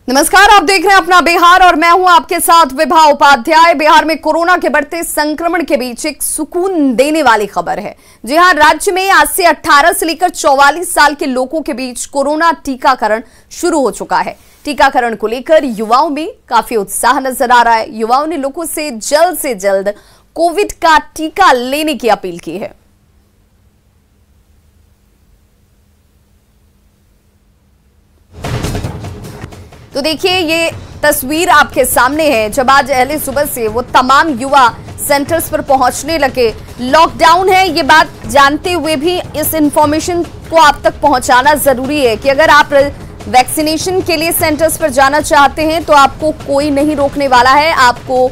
नमस्कार, आप देख रहे हैं अपना बिहार और मैं हूं आपके साथ विभा उपाध्याय। बिहार में कोरोना के बढ़ते संक्रमण के बीच एक सुकून देने वाली खबर है। जी हां, राज्य में आज से 18 से लेकर 44 साल के लोगों के बीच कोरोना टीकाकरण शुरू हो चुका है। टीकाकरण को लेकर युवाओं में काफी उत्साह नजर आ रहा है। युवाओं ने लोगों से जल्द कोविड का टीका लेने की अपील की है। तो देखिए, ये तस्वीर आपके सामने है जब आज अहले सुबह से वो तमाम युवा सेंटर्स पर पहुंचने लगे। लॉकडाउन है, ये बात जानते हुए भी इस इंफॉर्मेशन को आप तक पहुंचाना जरूरी है कि अगर आप वैक्सीनेशन के लिए सेंटर्स पर जाना चाहते हैं तो आपको कोई नहीं रोकने वाला है। आपको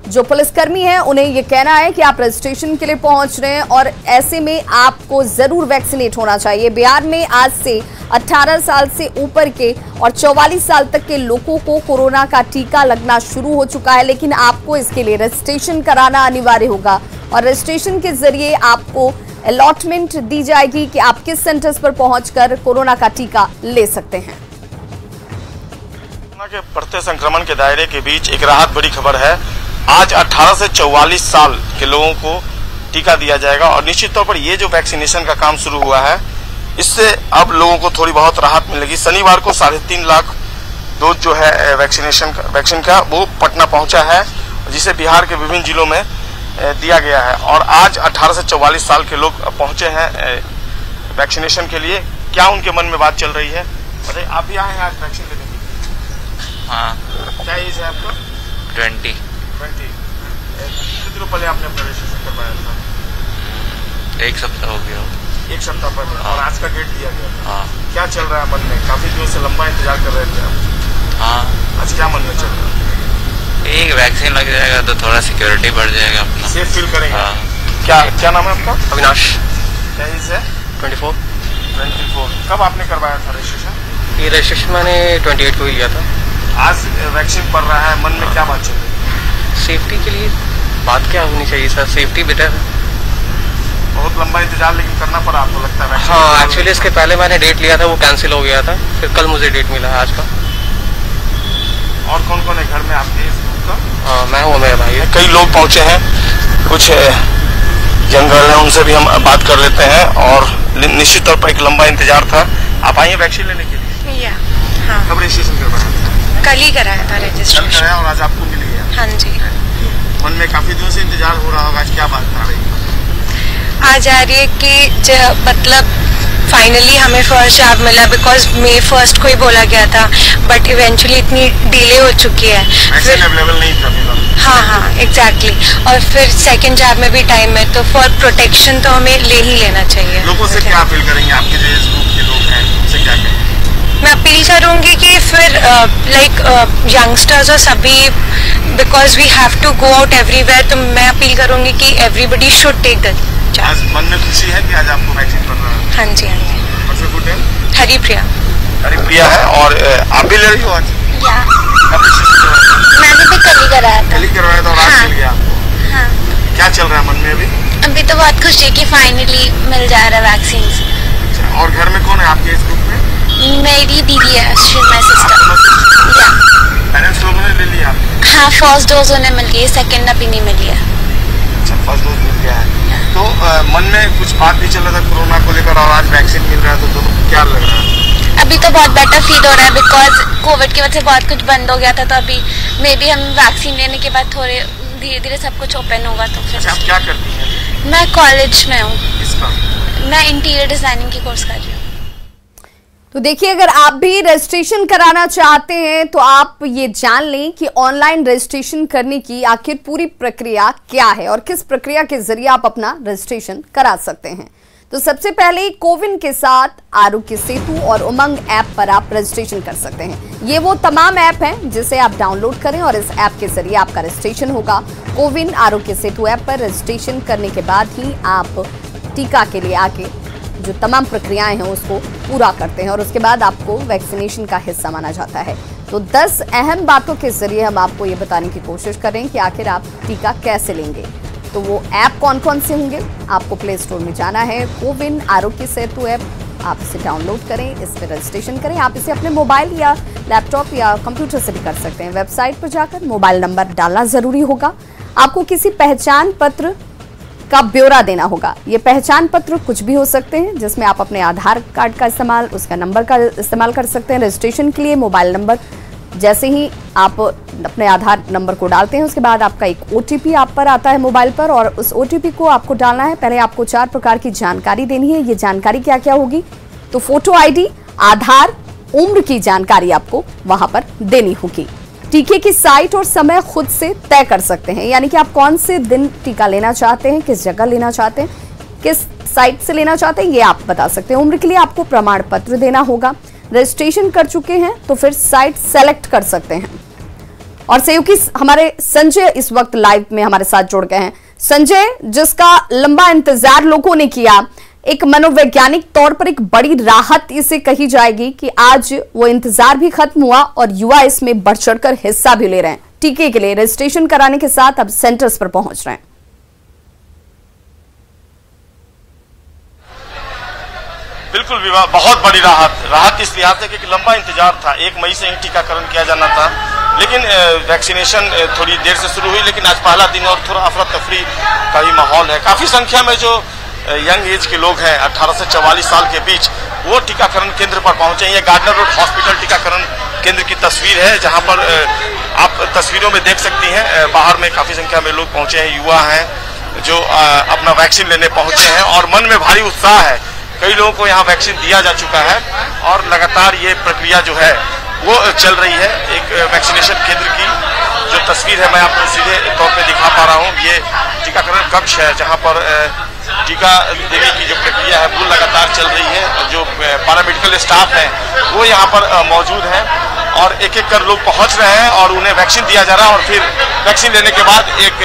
जो पुलिसकर्मी हैं उन्हें यह कहना है कि आप रजिस्ट्रेशन के लिए पहुंच रहे हैं और ऐसे में आपको जरूर वैक्सीनेट होना चाहिए। बिहार में आज से 18 साल से ऊपर के और 44 साल तक के लोगों को कोरोना का टीका लगना शुरू हो चुका है, लेकिन आपको इसके लिए रजिस्ट्रेशन कराना अनिवार्य होगा और रजिस्ट्रेशन के जरिए आपको अलॉटमेंट दी जाएगी कि आप किस सेंटर्स पर पहुंचकर कोरोना का टीका ले सकते हैं। कोरोना के बढ़ते संक्रमण के दायरे के बीच एक राहत भरी खबर है। आज 18 से 44 साल के लोगों को टीका दिया जाएगा और निश्चित तौर पर ये जो वैक्सीनेशन का काम शुरू हुआ है, इससे अब लोगों को थोड़ी बहुत राहत मिलेगी। शनिवार को 3.5 लाख डोज जो है वैक्सीन का वो पटना पहुंचा है, जिसे बिहार के विभिन्न जिलों में दिया गया है और आज 18 से 44 साल के लोग पहुंचे हैं वैक्सीनेशन के लिए। क्या उनके मन में बात चल रही है? अरे आप भी आए हैं आज वैक्सीन लेने के लिए? हाँ। क्या एज है आपका? 20। कितने दिनों पहले आपने अपना रजिस्ट्रेशन करवाया था? 1 सप्ताह हो गया। 1 सप्ताह पहले। हाँ। और आज का डेट दिया गया था। हाँ। क्या चल रहा है मन में? काफी दिनों से लंबा इंतजार कर रहे थे आप। हाँ। आज क्या मन में चल रहा है? एक वैक्सीन लग जाएगा तो थोड़ा सिक्योरिटी बढ़ जाएगा अपना। सेफ फील करेंगे। हाँ। क्या नाम है आपका? अविनाश। क्या एज है? 24। कब आपने करवाया था रजिस्ट्रेशन? ये रजिस्ट्रेशन मैंने 28 को ही लिया था। आज वैक्सीन पड़ रहा है, मन में क्या बात चल रही है? सेफ्टी के लिए बात क्या होनी चाहिए सर, सेफ्टी बेटर है। बहुत लंबा इंतजार लेकिन करना पड़ा आपको, लगता है? हाँ, एक्चुअली इसके पहले मैंने डेट लिया था, वो कैंसिल हो गया था, फिर कल मुझे डेट मिला है आज का। और कौन कौन है घर में आपके इस ग्रुप का? हाँ, मैं हूँ, मेरा भाई है। कई लोग पहुंचे हैं, कुछ जंगल है, उनसे भी हम बात कर लेते हैं और निश्चित तौर पर एक लंबा इंतजार था। आप आइए वैक्सीन लेने के लिए? हाँ। कब रजिस्ट्रेशन करवाया था? कल ही कराया था रजिस्ट्रेशन। कल कराया और आज आपको मिल गया? हाँ जी। मन में काफी दिनों से इंतजार हो रहा होगा, आज क्या बात आ रही है? आज आ रही है कि मतलब फाइनली हमें फर्स्ट जॉब मिला, बिकॉज May 1 को ही बोला गया था, बट इवेंचुअली इतनी डिले हो चुकी है। वैक्सीन अवेलेबल नहीं था। हाँ, एग्जैक्टली। और फिर सेकंड जॉब में भी टाइम है, तो फॉर प्रोटेक्शन तो हमें ले ही लेना चाहिए। लोगों से क्या अपील करेंगे? आपके जो इस ग्रुप के लोग हैं उनसे क्या कहेंगे? मैं अपील करूंगी कि फिर यंगस्टर्स और सभी, because we have to go out everywhere, तो मैं अपील करूंगी कि everybody should take the job. आज मन में खुशी है कि आज आपको वैक्सीन पड़ रहा है? हाँ जी, हाँ जी। और फिर गुड नेम? हरिप्रिया है। और आप भी ले रही हो आज? मैंने भी कल ही कराया था। और आज मिल गया आपको? हाँ। क्या चल रहा है मन में अभी? अभी तो बहुत खुशी है कि फाइनली मिल जा रहा है वैक्सीन। और घर में कौन है आपके इस ग्रुप में? मेरी दीदी है, माय सिस्टर। पेरेंट्स लोगों ने ले लिया? हाँ, फर्स्ट डोज उन्हें मिल गई, सेकंड अभी नहीं मिली है। अच्छा, फर्स्ट डोज मिल गया है। तो मन में कुछ बात भी चल रहा था कोरोना को लेकर और आज वैक्सीन मिल रहा है, तो दोनों क्या लग रहा है? अभी तो बहुत बेटर फील हो रहा है, बिकॉज कोविड की वजह से बहुत कुछ बंद हो गया था, तो अभी मे बी हम वैक्सीन लेने के बाद थोड़े धीरे धीरे सब कुछ ओपन होगा। तो फिर अच्छा, आप क्या करती हैं? मैं कॉलेज में हूँ। किसका? मैं इंटीरियर डिजाइनिंग की कोर्स कर रही हूँ। तो देखिए, अगर आप भी रजिस्ट्रेशन कराना चाहते हैं तो आप ये जान लें कि ऑनलाइन रजिस्ट्रेशन करने की आखिर पूरी प्रक्रिया क्या है और किस प्रक्रिया के जरिए आप अपना रजिस्ट्रेशन करा सकते हैं। तो सबसे पहले कोविन के साथ आरोग्य सेतु और उमंग ऐप पर आप रजिस्ट्रेशन कर सकते हैं। ये वो तमाम ऐप हैं जिसे आप डाउनलोड करें और इस ऐप के जरिए आपका रजिस्ट्रेशन होगा। कोविन आरोग्य सेतु ऐप पर रजिस्ट्रेशन करने के बाद ही आप टीका के लिए आके जो तमाम प्रक्रियाएं हैं उसको पूरा करते हैं और उसके बाद आपको वैक्सीनेशन का हिस्सा माना जाता है। तो 10 अहम बातों के जरिए हम आपको ये बताने की कोशिश करें कि आखिर आप टीका कैसे लेंगे। तो वो ऐप कौन कौन से होंगे? आपको प्ले स्टोर में जाना है, कोविन आरोग्य सेतु ऐप आप इसे डाउनलोड करें, इस पर रजिस्ट्रेशन करें। आप इसे अपने मोबाइल या लैपटॉप या कंप्यूटर से भी कर सकते हैं। वेबसाइट पर जाकर मोबाइल नंबर डालना जरूरी होगा। आपको किसी पहचान पत्र का ब्यौरा देना होगा। ये पहचान पत्र कुछ भी हो सकते हैं, जिसमें आप अपने आधार कार्ड का इस्तेमाल, उसका नंबर का इस्तेमाल कर सकते हैं। रजिस्ट्रेशन के लिए मोबाइल नंबर जैसे ही आप अपने आधार नंबर को डालते हैं, उसके बाद आपका एक OTP आप पर आता है मोबाइल पर, और उस OTP को आपको डालना है। पहले आपको 4 प्रकार की जानकारी देनी है। ये जानकारी क्या क्या होगी? तो फोटो ID, आधार, उम्र की जानकारी आपको वहां पर देनी होगी। टीके की साइट और समय खुद से तय कर सकते हैं, यानी कि आप कौन से दिन टीका लेना चाहते हैं, किस जगह लेना चाहते हैं, किस साइट से लेना चाहते हैं, ये आप बता सकते हैं। उम्र के लिए आपको प्रमाण पत्र देना होगा। रजिस्ट्रेशन कर चुके हैं तो फिर साइट सेलेक्ट कर सकते हैं। और सहयोगी हमारे संजय इस वक्त लाइव में हमारे साथ जुड़ गए हैं। संजय, जिसका लंबा इंतजार लोगों ने किया, एक मनोवैज्ञानिक तौर पर एक बड़ी राहत इसे कही जाएगी कि आज वो इंतजार भी खत्म हुआ और युवा इसमें बढ़ चढ़कर हिस्सा भी ले रहे हैं। टीके के लिए रजिस्ट्रेशन कराने के साथ अब सेंटर्स पर पहुंच रहे हैं। बिल्कुल विवाह, बहुत बड़ी राहत इस लिहाज से कि लंबा इंतजार था। 1 मई से ही टीकाकरण किया जाना था, लेकिन वैक्सीनेशन थोड़ी देर से शुरू हुई। लेकिन आज पहला दिन और थोड़ा अफरा तफरी का ही माहौल है। काफी संख्या में जो यंग एज के लोग हैं 18 से 44 साल के बीच, वो टीकाकरण केंद्र पर पहुंचे हैं। ये गार्डनर रोड हॉस्पिटल टीकाकरण केंद्र की तस्वीर है, जहां पर आप तस्वीरों में देख सकती हैं। बाहर में काफी संख्या में लोग पहुंचे हैं, युवा हैं जो अपना वैक्सीन लेने पहुंचे हैं और मन में भारी उत्साह है। कई लोगों को यहाँ वैक्सीन दिया जा चुका है और लगातार ये प्रक्रिया जो है वो चल रही है। एक वैक्सीनेशन केंद्र की जो तस्वीर है मैं आपको सीधे तौर पे दिखा पा रहा हूँ। ये टीकाकरण कक्ष है जहाँ पर टीका देने की जो प्रक्रिया है वो लगातार चल रही है। जो पैरामेडिकल स्टाफ है वो यहाँ पर मौजूद है और एक एक कर लोग पहुँच रहे हैं और उन्हें वैक्सीन दिया जा रहा है। और फिर वैक्सीन लेने के बाद एक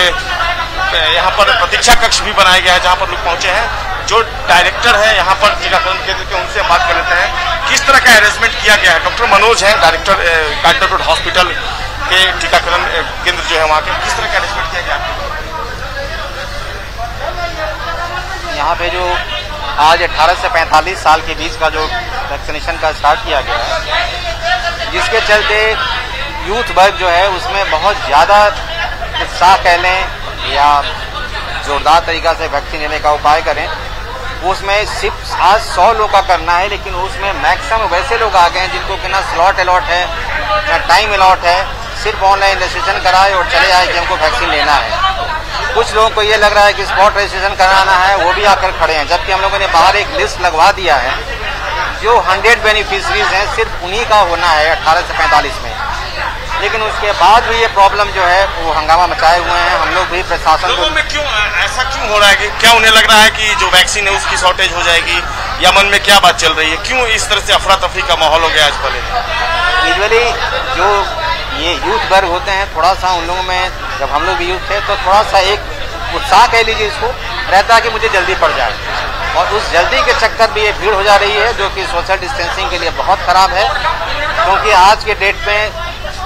यहाँ पर प्रतीक्षा कक्ष भी बनाया गया है जहाँ पर लोग पहुँचे हैं। जो डायरेक्टर है यहाँ पर टीकाकरण केंद्र के, उनसे हम बात कर लेते हैं किस तरह का अरेंजमेंट किया गया है। डॉक्टर मनोज हैं, डायरेक्टर गार्डनर रोड हॉस्पिटल के टीकाकरण केंद्र जो है वहाँ के, किस तरह का अरेंजमेंट किया गया है? यहाँ पे जो आज 18 से 45 साल के बीच का जो वैक्सीनेशन का स्टार्ट किया गया है, जिसके चलते यूथ वर्ग जो है उसमें बहुत ज़्यादा उत्साह कह लें या जोरदार तरीका से वैक्सीन लेने का उपाय करें। उसमें सिर्फ आज 100 लोग का करना है, लेकिन उसमें मैक्सिमम वैसे लोग आ गए हैं जिनको कि ना स्लॉट अलॉट है ना टाइम अलॉट है, सिर्फ ऑनलाइन रजिस्ट्रेशन कराए और चले आए कि हमको वैक्सीन लेना है। कुछ लोगों को ये लग रहा है कि स्पॉट रजिस्ट्रेशन कराना है, वो भी आकर खड़े हैं, जबकि हम लोगों ने बाहर एक लिस्ट लगवा दिया है। जो 100 बेनिफिशरीज हैं सिर्फ उन्हीं का होना है 18 से 45 में। लेकिन उसके बाद भी ये प्रॉब्लम जो है वो हंगामा मचाए हुए हैं। हम लोग भी प्रशासन लोगों में ऐसा क्यों हो रहा है कि क्या उन्हें लग रहा है कि जो वैक्सीन है उसकी शॉर्टेज हो जाएगी, या मन में क्या बात चल रही है? क्यों इस तरह से अफरा तफरी का माहौल हो गया आज पहले? यूजुअली जो ये यूथ वर्ग होते हैं, थोड़ा सा उन लोगों में, जब हम लोग भी यूथ थे तो थोड़ा सा एक उत्साह कह लीजिए इसको, रहता है कि मुझे जल्दी पड़ जाए, और उस जल्दी के चक्कर में ये भीड़ हो जा रही है, जो कि सोशल डिस्टेंसिंग के लिए बहुत खराब है। क्योंकि आज के डेट में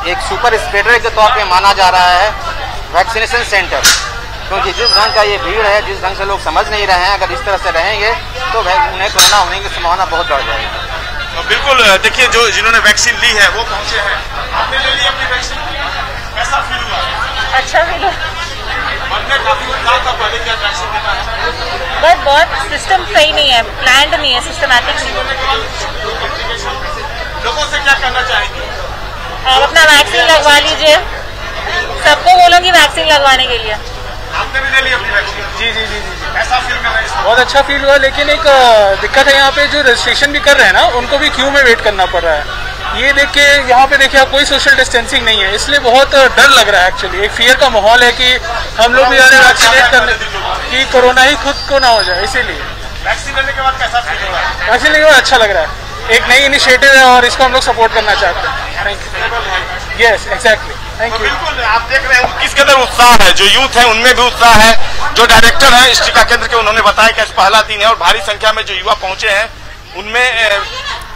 एक सुपर स्प्रेडर के तौर पे माना जा रहा है वैक्सीनेशन सेंटर, क्योंकि जिस ढंग का ये भीड़ है, जिस ढंग से लोग समझ नहीं रहे हैं, अगर इस तरह से रहेंगे तो उन्हें कोरोना होने की संभावना बहुत बढ़ जाएगी। तो बिल्कुल देखिए, जो जिन्होंने वैक्सीन ली है वो पहुंचे हैं। आपने ले ली अपनी वैक्सीन, कैसा फील हुआ? अच्छा फील हुआ। मन में काफी उत्साह था पहले क्या वैक्सीन देना है, बट बहुत सिस्टम सही नहीं है, प्लान्ड नहीं है, सिस्टमैटिक नहीं है। लोगों से क्या करना चाहेंगे? आप अपना वैक्सीन लगवा लीजिए, सबको बोलूँगी वैक्सीन लगवाने के लिए। आपने भी ले ली अपनी वैक्सीन? जी जी जी जी ऐसा फील कर रहे हैं? बहुत अच्छा फील हुआ, लेकिन एक दिक्कत है यहाँ पे, जो रजिस्ट्रेशन भी कर रहे हैं ना, उनको भी क्यू में वेट करना पड़ रहा है। ये देख के यहाँ पे देखिए, कोई सोशल डिस्टेंसिंग नहीं है, इसलिए बहुत डर लग रहा है। एक्चुअली एक फियर का माहौल है कि हम लोग भी आ रहे हैं वैक्सीनेट करने, कि कोरोना ही खुद को ना हो जाए, इसीलिए। वैक्सीन लेने के बाद कैसा फील हो रहा है? वैक्सीन लेने के बाद अच्छा लग रहा है, एक नई इनिशिएटिव है और इसको हम लोग सपोर्ट करना चाहते हैं। Thank you. Yes exactly, thank you. बिल्कुल, आप देख रहे हैं किस कदर उत्साह है, जो यूथ है उनमें भी उत्साह है। जो डायरेक्टर है इस टीका केंद्र के, उन्होंने बताया कि आज पहला दिन है और भारी संख्या में जो युवा पहुंचे हैं उनमें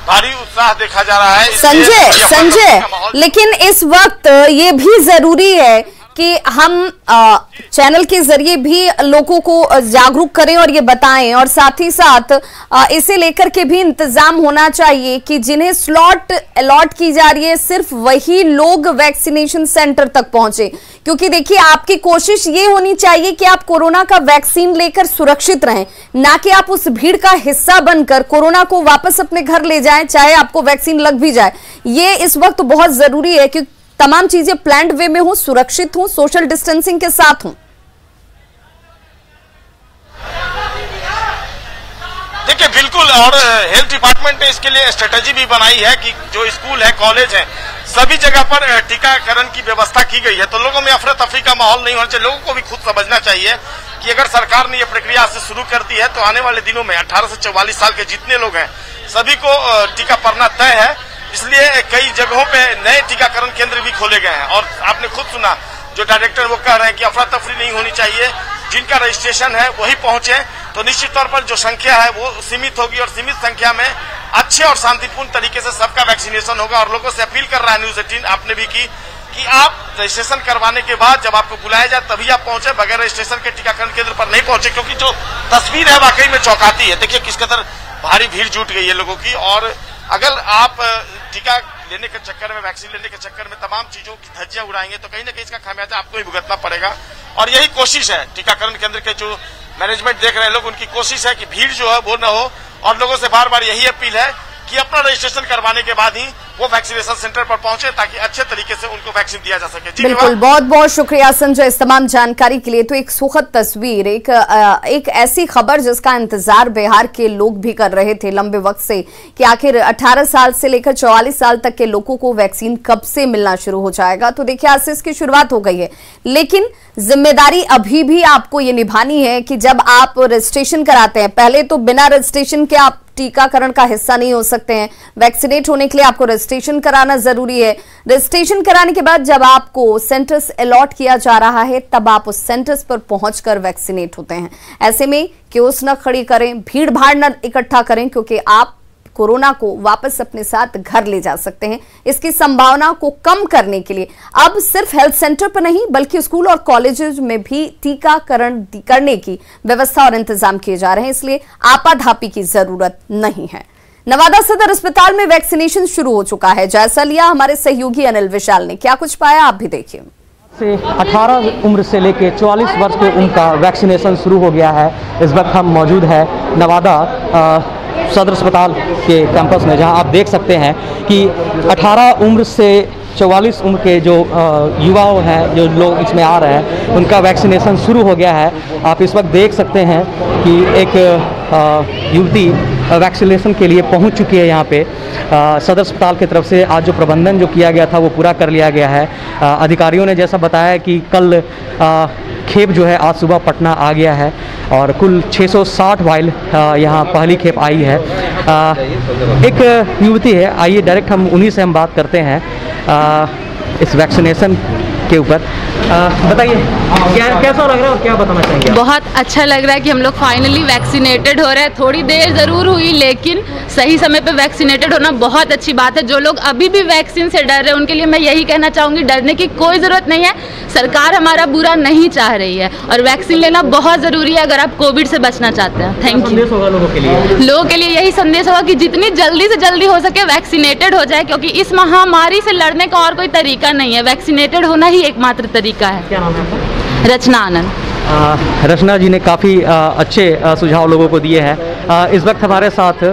भारी उत्साह देखा जा रहा है। संजय, लेकिन इस वक्त ये भी जरूरी है कि हम चैनल के जरिए भी लोगों को जागरूक करें और ये बताएं, और साथ ही साथ इसे लेकर के भी इंतजाम होना चाहिए कि जिन्हें स्लॉट अलॉट की जा रही है सिर्फ वही लोग वैक्सीनेशन सेंटर तक पहुंचे। क्योंकि देखिए, आपकी कोशिश ये होनी चाहिए कि आप कोरोना का वैक्सीन लेकर सुरक्षित रहें, ना कि आप उस भीड़ का हिस्सा बनकर कोरोना को वापस अपने घर ले जाएं, चाहे आपको वैक्सीन लग भी जाए। ये इस वक्त बहुत जरूरी है कि तमाम चीजें प्लान्ड वे में हो, सुरक्षित हो, सोशल डिस्टेंसिंग के साथ हो। देखिए बिल्कुल, और हेल्थ डिपार्टमेंट ने इसके लिए स्ट्रेटेजी भी बनाई है कि जो स्कूल है, कॉलेज है, सभी जगह पर टीकाकरण की व्यवस्था की गई है। तो लोगों में अफरा तफरी का माहौल नहीं होना चाहिए। लोगों को भी खुद समझना चाहिए कि अगर सरकार ने यह प्रक्रिया से शुरू कर दी है तो आने वाले दिनों में 18 से 44 साल के जितने लोग हैं सभी को टीका पड़ना तय है। इसलिए कई जगहों पे नए टीकाकरण केंद्र भी खोले गए हैं। और आपने खुद सुना, जो डायरेक्टर वो कह रहे हैं कि अफरा तफरी नहीं होनी चाहिए, जिनका रजिस्ट्रेशन है वही पहुंचे। तो निश्चित तौर पर जो संख्या है वो सीमित होगी और सीमित संख्या में अच्छे और शांतिपूर्ण तरीके से सबका वैक्सीनेशन होगा। और लोगों से अपील कर रहा है न्यूज 18, आपने भी की, कि आप रजिस्ट्रेशन करवाने के बाद जब आपको बुलाया जाए तभी आप पहुंचे, बगैर रजिस्ट्रेशन के टीकाकरण केंद्र पर नहीं पहुंचे। क्योंकि जो तस्वीर है वाकई में चौंकाती है। देखिए किस कदर भारी भीड़ जुट गई है लोगों की। और अगर आप टीका लेने के चक्कर में, वैक्सीन लेने के चक्कर में तमाम चीजों की धज्जियां उड़ाएंगे तो कहीं ना कहीं इसका खामियाजा आपको ही भुगतना पड़ेगा। और यही कोशिश है, टीकाकरण केंद्र के जो मैनेजमेंट देख रहे हैं लोग, उनकी कोशिश है कि भीड़ जो है वो न हो। और लोगों से बार बार यही अपील है कि अपना रजिस्ट्रेशन करवाने के बाद ही वो वैक्सीनेशन सेंटर पर पहुंचे, ताकि अच्छे तरीके से उनको वैक्सीन दिया जा सके। बिल्कुल, बहुत बहुत शुक्रिया संजय इस तमाम जानकारी के लिए। तो एक सुखद तस्वीर, एक ऐसी खबर जिसका इंतजार बिहार के लोग भी कर रहे थे लंबे वक्त से कि आखिर 18 साल से लेकर 44 साल तक के लोगों को वैक्सीन कब से मिलना शुरू हो जाएगा। तो देखिए, आज से इसकी शुरुआत हो गई है, लेकिन जिम्मेदारी अभी भी आपको ये निभानी है कि जब आप रजिस्ट्रेशन कराते हैं, पहले तो बिना रजिस्ट्रेशन के आप टीकाकरण का हिस्सा नहीं हो सकते हैं। वैक्सीनेट होने के लिए आपको रजिस्ट्रेशन कराना जरूरी है। रजिस्ट्रेशन कराने के बाद जब आपको सेंटर्स अलॉट किया जा रहा है तब आप उस सेंटर्स पर पहुंचकर वैक्सीनेट होते हैं। ऐसे में क्योस न खड़ी करें, भीड़ भाड़ न इकट्ठा करें, क्योंकि आप कोरोना को वापस अपने साथ घर ले जा सकते हैं। इसकी संभावना को कम करने के लिए अब सिर्फ हेल्थ सेंटर पर नहीं बल्कि स्कूल और कॉलेजेस में भी टीकाकरण करने की व्यवस्था और इंतजाम किए जा रहे हैं। इसलिए आपाधापी की जरूरत नहीं है। नवादा सदर अस्पताल में वैक्सीनेशन शुरू हो चुका है। जायजा लिया हमारे सहयोगी अनिल विशाल ने। क्या कुछ पाया आप भी देखिए। से 18 उम्र से लेकर 44 वर्ष के उम्र का वैक्सीनेशन शुरू हो गया है। इस वक्त हम मौजूद है नवादा सदर अस्पताल के कैंपस में, जहां आप देख सकते हैं कि 18 उम्र से 44 उम्र के जो युवा हैं, जो लोग इसमें आ रहे हैं, उनका वैक्सीनेशन शुरू हो गया है। आप इस वक्त देख सकते हैं कि एक युवती वैक्सीनेशन के लिए पहुंच चुकी है। यहाँ पे सदर अस्पताल की तरफ से आज जो प्रबंधन जो किया गया था वो पूरा कर लिया गया है। अधिकारियों ने जैसा बताया कि कल खेप जो है आज सुबह पटना आ गया है और कुल 660 वाइल यहाँ पहली खेप आई है। एक युवती है, आइए डायरेक्ट हम उन्हीं से हम बात करते हैं इस वैक्सीनेशन के ऊपर। बताइए कैसा लग रहा है और क्या बताना चाहेंगे? बहुत अच्छा लग रहा है कि हम लोग फाइनली वैक्सीनेटेड हो रहे हैं। थोड़ी देर ज़रूर हुई लेकिन सही समय पे वैक्सीनेटेड होना बहुत अच्छी बात है। जो लोग अभी भी वैक्सीन से डर रहे हैं उनके लिए मैं यही कहना चाहूँगी, डरने की कोई ज़रूरत नहीं है। सरकार हमारा बुरा नहीं चाह रही है और वैक्सीन लेना बहुत ज़रूरी है अगर आप कोविड से बचना चाहते हैं। Thank you. लोगों के लिए यही संदेश होगा कि जितनी जल्दी से जल्दी हो सके वैक्सीनेटेड हो जाए, क्योंकि इस महामारी से लड़ने का और कोई तरीका नहीं है। वैक्सीनेटेड होना ही एकमात्र तरीका है। क्या नाम है आपका? रचना आनंद। रचना जी ने काफ़ी अच्छे सुझाव लोगों को दिए हैं। इस वक्त हमारे साथ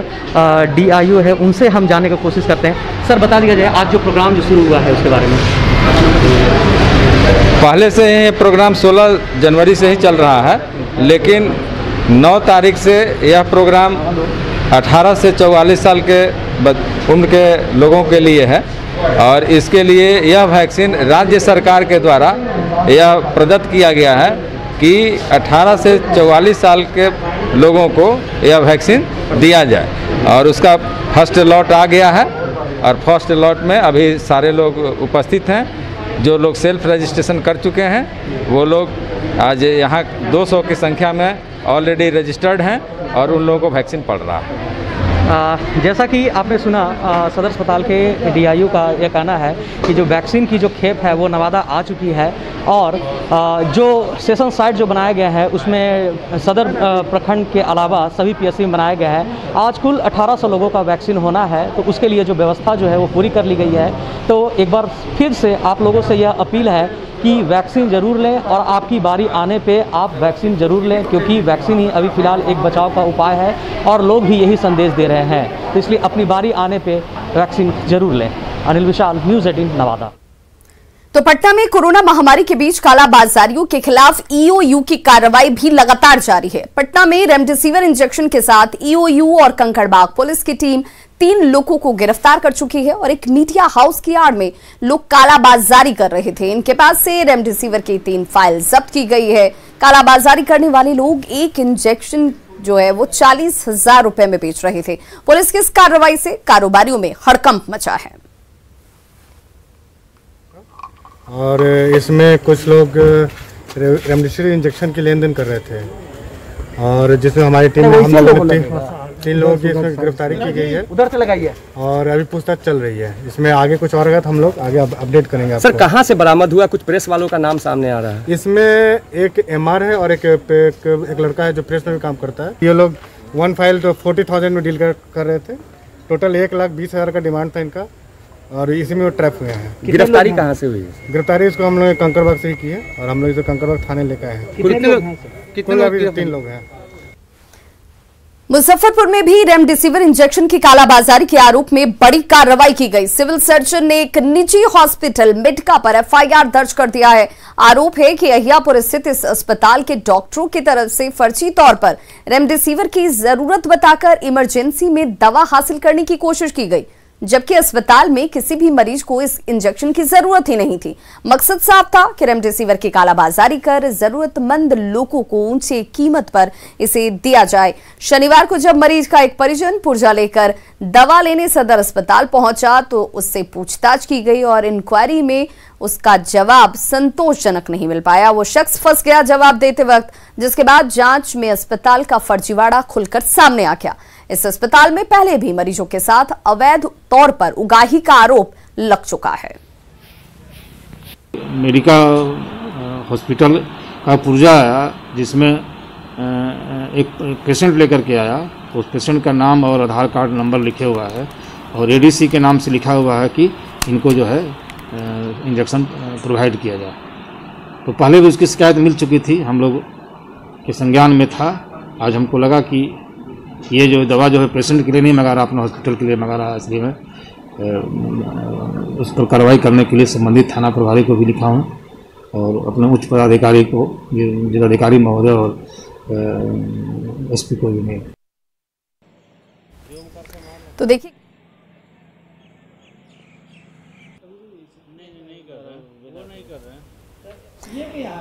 DIO है, उनसे हम जानने की कोशिश करते हैं। सर बता दिया जाए आज जो प्रोग्राम जो शुरू हुआ है उसके बारे में। पहले से ही प्रोग्राम 16 जनवरी से ही चल रहा है, लेकिन 9 तारीख से यह प्रोग्राम 18 से 44 साल के उम्र के लोगों के लिए है और इसके लिए यह वैक्सीन राज्य सरकार के द्वारा यह प्रदत्त किया गया है कि 18 से 44 साल के लोगों को यह वैक्सीन दिया जाए और उसका फर्स्ट लॉट आ गया है और फर्स्ट लॉट में अभी सारे लोग उपस्थित हैं। जो लोग सेल्फ रजिस्ट्रेशन कर चुके हैं वो लोग आज यहाँ 200 की संख्या में ऑलरेडी रजिस्टर्ड हैं और उन लोगों को वैक्सीन पड़ रहा है। जैसा कि आपने सुना सदर अस्पताल के डीआईओ का यह कहना है कि जो वैक्सीन की जो खेप है वो नवादा आ चुकी है और जो सेशन साइट जो बनाया गया है उसमें सदर प्रखंड के अलावा सभी पीएससी में बनाया गया है। आज कुल 1800 लोगों का वैक्सीन होना है, तो उसके लिए जो व्यवस्था जो है वो पूरी कर ली गई है। तो एक बार फिर से आप लोगों से यह अपील है कि वैक्सीन ज़रूर लें और आपकी बारी आने पे आप वैक्सीन ज़रूर लें, क्योंकि वैक्सीन ही अभी फ़िलहाल एक बचाव का उपाय है और लोग भी यही संदेश दे रहे हैं। तो इसलिए अपनी बारी आने पे वैक्सीन ज़रूर लें। अनिल विशाल, न्यूज़ 18 नवादा। तो पटना में कोरोना महामारी के बीच कालाबाजारियों के खिलाफ ईओयू की कार्रवाई भी लगातार जारी है। पटना में रेमडेसिविर इंजेक्शन के साथ ईओयू और कंकड़बाग पुलिस की टीम 3 लोगों को गिरफ्तार कर चुकी है और एक मीडिया हाउस की आड़ में लोग कालाबाजारी कर रहे थे। इनके पास से रेमडेसिविर की 3 फाइल जब्त की गई है। कालाबाजारी करने वाले लोग एक इंजेक्शन जो है वो 40,000 रुपए में बेच रहे थे। पुलिस की इस कार्रवाई से कारोबारियों में हड़कंप मचा है। और इसमें कुछ लोग रेमडेसिविर इंजेक्शन की लेन देन कर रहे थे और जिसमें हमारी टीम में हम लोगों ने 3 लोगों की इसमें गिरफ्तारी की गई है। उधर से लगाई है और अभी पूछताछ चल रही है। इसमें आगे कुछ और अगर हम लोग आगे अपडेट करेंगे आपको। सर, कहाँ से बरामद हुआ? कुछ प्रेस वालों का नाम सामने आ रहा है। इसमें एक एमआर है और एक लड़का है जो प्रेस में भी काम करता है। ये लोग 1 फाइल तो 40,000 में डील कर रहे थे। टोटल 1,20,000 का डिमांड था इनका और इसी में वो ट्रैप हुए हैं। गिरफ्तारी कहाँ से हुई है? गिरफ्तारी इसको हम लोग कंकड़बाग से ही की है और हम लोग इसे कंकड़बाग थाने लेकर आए हैं। कितने लोग? अभी 3 लोग हैं। मुजफ्फरपुर में भी रेमडेसिविर इंजेक्शन की कालाबाजारी के आरोप में बड़ी कार्रवाई की गई। सिविल सर्जन ने एक निजी हॉस्पिटल मेडिका पर एफआईआर दर्ज कर दिया है। आरोप है कि अहियापुर स्थित इस अस्पताल के डॉक्टरों की तरफ से फर्जी तौर पर रेमडेसिविर की जरूरत बताकर इमरजेंसी में दवा हासिल करने की कोशिश की गई, जबकि अस्पताल में किसी भी मरीज को इस इंजेक्शन की जरूरत ही नहीं थी। मकसद साफ था कि रेमडेसिविर की कालाबाजारी कर जरूरतमंद लोगों को ऊंची कीमत पर इसे दिया जाए। शनिवार को जब मरीज का एक परिजन पुर्जा लेकर दवा लेने सदर अस्पताल पहुंचा तो उससे पूछताछ की गई और इंक्वायरी में उसका जवाब संतोषजनक नहीं मिल पाया। वो शख्स फंस गया जवाब देते वक्त, जिसके बाद जांच में अस्पताल का फर्जीवाड़ा खुलकर सामने आ गया। इस अस्पताल में पहले भी मरीजों के साथ अवैध तौर पर उगाही का आरोप लग चुका है। मेडिका हॉस्पिटल का पुर्जा आया जिसमें एक पेशेंट लेकर के आया। उस पेशेंट का नाम और आधार कार्ड नंबर लिखे हुआ है और एडीसी के नाम से लिखा हुआ है कि इनको जो है इंजेक्शन प्रोवाइड किया जाए। तो पहले भी उसकी शिकायत मिल चुकी थी, हम लोग के संज्ञान में था। आज हमको लगा कि ये जो दवा जो है पेशेंट के लिए नहीं मंगा रहा, अपने हॉस्पिटल के लिए मंगा रहा है, इसलिए मैं उस पर कार्रवाई करने के लिए संबंधित थाना प्रभारी को भी लिखा हूँ और अपने उच्च पदाधिकारी को, जिलाधिकारी महोदय और एसपी को भी नहीं।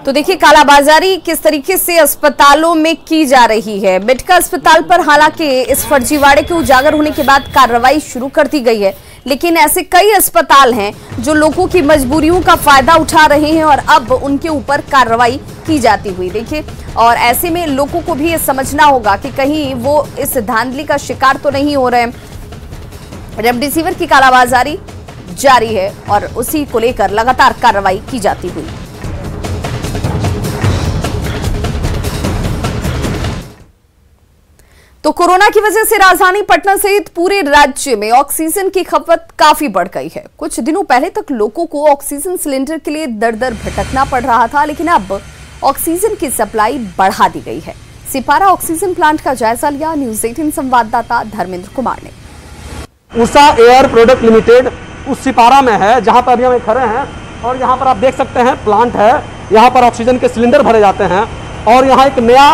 तो देखिए कालाबाजारी किस तरीके से अस्पतालों में की जा रही है। मेडिका अस्पताल पर हालांकि इस फर्जीवाड़े के उजागर होने के बाद कार्रवाई शुरू कर दी गई है, लेकिन ऐसे कई अस्पताल हैं जो लोगों की मजबूरियों का फायदा उठा रहे हैं और अब उनके ऊपर कार्रवाई की जाती हुई देखिए। और ऐसे में लोगों को भी ये समझना होगा कि कहीं वो इस धांधली का शिकार तो नहीं हो रहे हैं। रेमडेसिविर की कालाबाजारी जारी है और उसी को लेकर लगातार कार्रवाई की जाती हुई। तो कोरोना की वजह से राजधानी पटना सहित पूरे राज्य में ऑक्सीजन की खपत काफी बढ़ गई है। कुछ दिनों पहले तक लोगों को ऑक्सीजन सिलेंडर के लिए दर दर भटकना पड़ रहा था, लेकिन अब ऑक्सीजन की सप्लाई बढ़ा दी गई है। सिपारा ऑक्सीजन प्लांट का जायजा लिया न्यूज़ 18 संवाददाता धर्मेंद्र कुमार ने। उषा एयर प्रोडक्ट लिमिटेड उस सिपारा में है जहां पर अभी हम खड़े हैं और यहां पर आप देख सकते हैं प्लांट है। यहां पर ऑक्सीजन के सिलेंडर भरे जाते हैं और यहां एक नया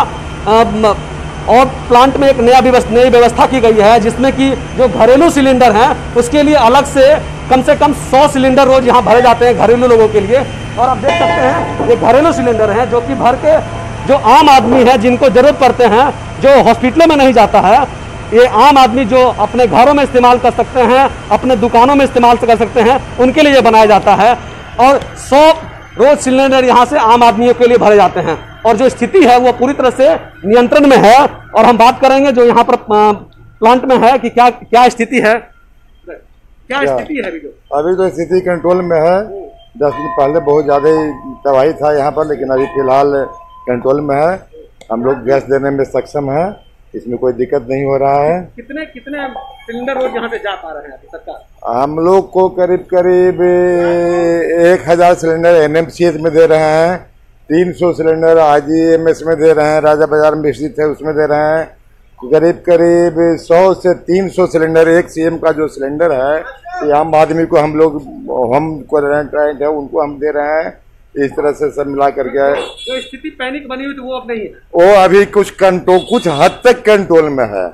और प्लांट में एक नई व्यवस्था की गई है, जिसमें कि जो घरेलू सिलेंडर हैं उसके लिए अलग से कम 100 सिलेंडर रोज यहाँ भरे जाते हैं घरेलू लोगों के लिए। और आप देख सकते हैं ये घरेलू सिलेंडर हैं जो कि भर के जो आम आदमी है जिनको जरूरत पड़ते हैं, जो हॉस्पिटलों में नहीं जाता है, ये आम आदमी जो अपने घरों में इस्तेमाल कर सकते हैं, अपने दुकानों में इस्तेमाल कर सकते हैं, उनके लिए ये बनाया जाता है। और 100 रोज सिलेंडर यहाँ से आम आदमियों के लिए भरे जाते हैं और जो स्थिति है वो पूरी तरह से नियंत्रण में है। और हम बात करेंगे जो यहाँ पर प्लांट में है कि क्या क्या स्थिति है, क्या स्थिति है अभी तो स्थिति कंट्रोल में है। 10 दिन पहले बहुत ज्यादा तबाही था यहाँ पर, लेकिन अभी फिलहाल कंट्रोल में है। हम लोग गैस देने में सक्षम है, इसमें कोई दिक्कत नहीं हो रहा है। कितने सिलेंडर रोज यहाँ पे जा पा रहे हैं सरकार? हम लोग को करीब 1000 सिलेंडर NMCH में दे रहे हैं, 300 सिलेंडर IGMS में दे रहे हैं, राजा बाजार में स्थित है उसमें दे रहे हैं। करीब 100 से 300 सिलेंडर, एक CM का जो सिलेंडर है तो आम आदमी को हम लोग होम क्वारंटाइन है उनको हम दे रहे हैं। इस तरह से सब मिला करके जो स्थिति पैनिक बनी हुई थी वो अब नहीं है, वो अभी कुछ हद तक कंट्रोल में है।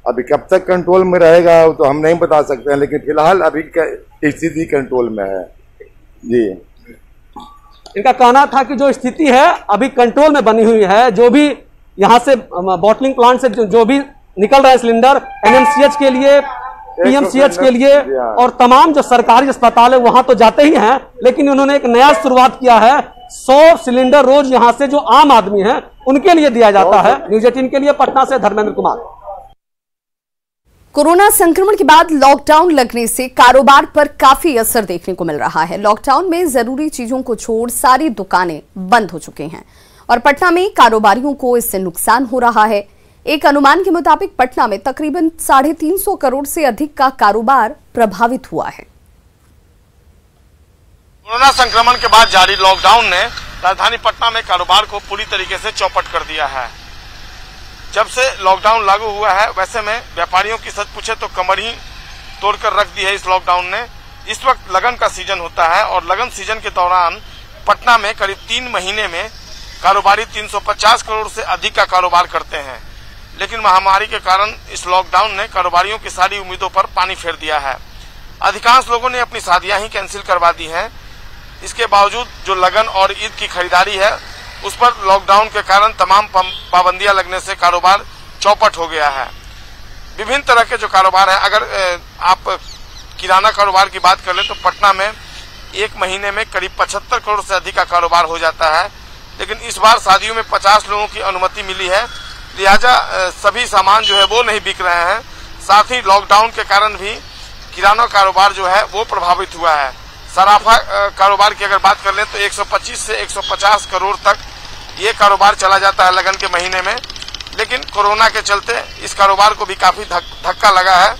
अभी कब तक कंट्रोल में रहेगा तो हम नहीं बता सकते हैं, लेकिन फिलहाल अभी स्थिति कंट्रोल में है जी। इनका कहना था कि जो स्थिति है अभी कंट्रोल में बनी हुई है। जो भी यहाँ से बॉटलिंग प्लांट से जो भी निकल रहे हैं सिलेंडर NMCH के लिए, PMCH के लिए और तमाम जो सरकारी अस्पताल है वहां तो जाते ही हैं, लेकिन उन्होंने एक नया शुरुआत किया है। 100 सिलेंडर रोज यहां से जो आम आदमी हैं उनके लिए दिया जाता है। न्यूज़ 18 के लिए पटना से धर्मेंद्र कुमार। कोरोना संक्रमण के बाद लॉकडाउन लगने से कारोबार पर काफी असर देखने को मिल रहा है। लॉकडाउन में जरूरी चीजों को छोड़ सारी दुकानें बंद हो चुकी हैं और पटना में कारोबारियों को इससे नुकसान हो रहा है। एक अनुमान के मुताबिक पटना में तकरीबन 350 करोड़ से अधिक का कारोबार प्रभावित हुआ है। कोरोना संक्रमण के बाद जारी लॉकडाउन ने राजधानी पटना में कारोबार को पूरी तरीके से चौपट कर दिया है। जब से लॉकडाउन लागू हुआ है वैसे में व्यापारियों की सच पूछे तो कमर ही तोड़कर रख दी है इस लॉकडाउन ने। इस वक्त लगन का सीजन होता है और लगन सीजन के दौरान पटना में करीब 3 महीने में कारोबारी 350 करोड़ से अधिक का कारोबार करते हैं, लेकिन महामारी के कारण इस लॉकडाउन ने कारोबारियों की सारी उम्मीदों पर पानी फेर दिया है। अधिकांश लोगों ने अपनी शादियां ही कैंसिल करवा दी हैं। इसके बावजूद जो लगन और ईद की खरीदारी है उस पर लॉकडाउन के कारण तमाम पाबंदियां लगने से कारोबार चौपट हो गया है। विभिन्न तरह के जो कारोबार है, अगर आप किराना कारोबार की बात कर ले तो पटना में एक महीने में करीब 75 करोड़ से अधिक का कारोबार हो जाता है, लेकिन इस बार शादियों में 50 लोगों की अनुमति मिली है, लिहाजा सभी सामान जो है वो नहीं बिक रहे हैं। साथ ही लॉकडाउन के कारण भी किराना कारोबार जो है वो प्रभावित हुआ है। सराफा कारोबार की अगर बात कर लें तो 125 से 150 करोड़ तक ये कारोबार चला जाता है लगन के महीने में, लेकिन कोरोना के चलते इस कारोबार को भी काफी धक्का लगा है।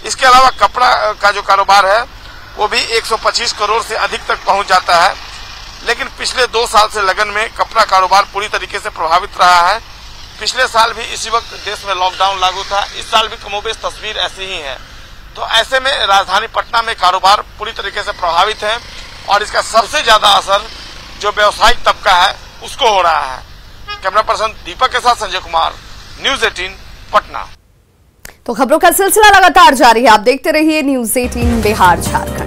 इसके अलावा कपड़ा का जो कारोबार है वो भी 125 करोड़ से अधिक तक पहुंच जाता है, लेकिन पिछले 2 साल से लगन में कपड़ा कारोबार पूरी तरीके से प्रभावित रहा है। पिछले साल भी इसी वक्त देश में लॉकडाउन लागू था, इस साल भी कमोबेश तस्वीर ऐसी ही है। तो ऐसे में राजधानी पटना में कारोबार पूरी तरीके से प्रभावित है और इसका सबसे ज्यादा असर जो व्यवसायिक तबका है उसको हो रहा है। कैमरा पर्सन दीपक के साथ संजय कुमार, न्यूज़ 18 पटना। तो खबरों का सिलसिला लगातार जारी है, आप देखते रहिए न्यूज़ 18 बिहार झारखंड।